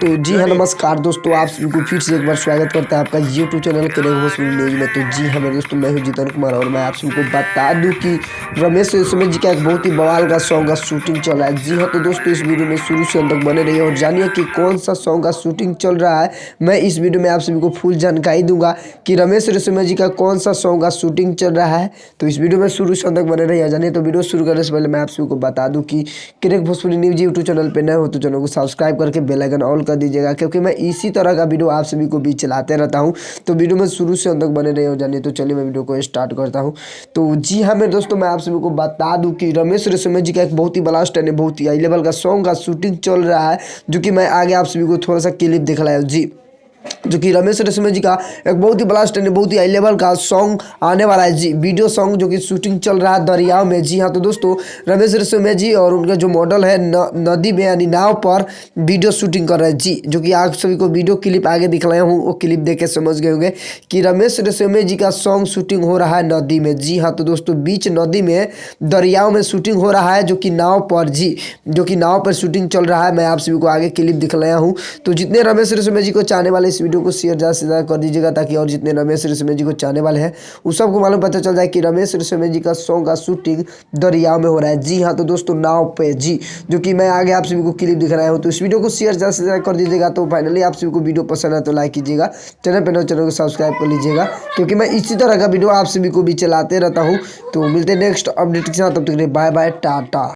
तो जी हाँ नमस्कार दोस्तों, आप सभी को फिर से एक बार स्वागत करता है आपका यूट्यूब चैनल के भोजपुरी न्यूज में। तो जी हाँ मेरे दोस्तों, मैं हूँ जीतन कुमार और मैं आप सभी को बता दूं कि रमेश रेशमिया जी का एक बहुत ही बवाल का सॉन्ग का शूटिंग चल रहा है। जी हाँ तो दोस्तों, इस वीडियो में शुरू से अंत तक बने रहिए और जानिए कि कौन सा सॉन्ग का शूटिंग चल रहा है। मैं इस वीडियो में आप सभी को फुल जानकारी दूंगा कि रमेश रेशमिया जी का कौन सा सॉन्ग का शूटिंग चल रहा है। तो इस वीडियो में शुरू से अंत तक बने रहिए। जानिए तो वीडियो शुरू करने से पहले मैं आप सभी को बता दूं कि crack Bhojpuri news YouTube channel पर नए हो तो चैनल को सब्सक्राइब करके बेल आइकन ऑल कर दीजिएगा, क्योंकि मैं इसी तरह का वीडियो आप सभी को भी चलाते रहता हूं। तो वीडियो में शुरू से अंत तक बने रहे हो जानिए। तो चलिए मैं वीडियो को स्टार्ट करता हूं। तो जी हाँ मेरे दोस्तों, मैं आप सभी को बता दूं कि रमेश रेशमिया जी का एक बहुत ही ब्लास्ट है, बहुत ही हाई लेवल का सॉन्ग का शूटिंग चल रहा है, जो कि मैं आगे आप सभी को थोड़ा सा क्लिप दिखलाया जी, जो कि रमेश रेशमिया जी का एक बहुत ही ब्लास्ट है, बहुत ही हाई लेवल का सॉन्ग आने वाला है जी, वीडियो सॉन्ग जो कि शूटिंग चल रहा है दरियाव में। जी हाँ तो दोस्तों, रमेश रेशमिया जी और उनका जो मॉडल है नदी में यानी नाव पर वीडियो शूटिंग कर रहे हैं जी, जो कि आप सभी को वीडियो क्लिप आगे दिखलाया हूँ। वो क्लिप देख के समझ गए होंगे कि रमेश रेशमिया जी का सॉन्ग शूटिंग हो रहा है नदी में। जी हाँ तो दोस्तों, बीच नदी में दरियाव में शूटिंग हो रहा है, जो कि नाव पर जी, जो कि नाव पर शूटिंग चल रहा है। मैं आप सभी को आगे क्लिप दिखलाया हूँ। तो जितने रमेश रेशमिया जी को चाहने वाले इस वीडियो को शेयर ज़्यादा से ज़्यादा कर दीजिएगा, ताकि और जितने रमेश रेशमिया जी को चाहने वाले हैं उस सबको मालूम पता चल जाए कि रमेश रेशमिया जी का सॉन्ग का शूटिंग दरियाव में हो रहा है। जी हाँ तो दोस्तों, नाव पे जी, जो कि मैं आगे आप सभी को क्लिप दिख रहा हूँ। तो इस वीडियो को शेयर ज़्यादा से ज़्यादा कर दीजिएगा। तो फाइनली आप सभी को वीडियो पसंद है तो लाइक कीजिएगा, चैनल पर नए चैनल को सब्सक्राइब कर लीजिएगा, क्योंकि मैं इसी तरह का वीडियो आप सभी को भी चलाते रहता हूँ। तो मिलते हैं नेक्स्ट अपडेट के साथ, तब तक के लिए बाय बाय टाटा।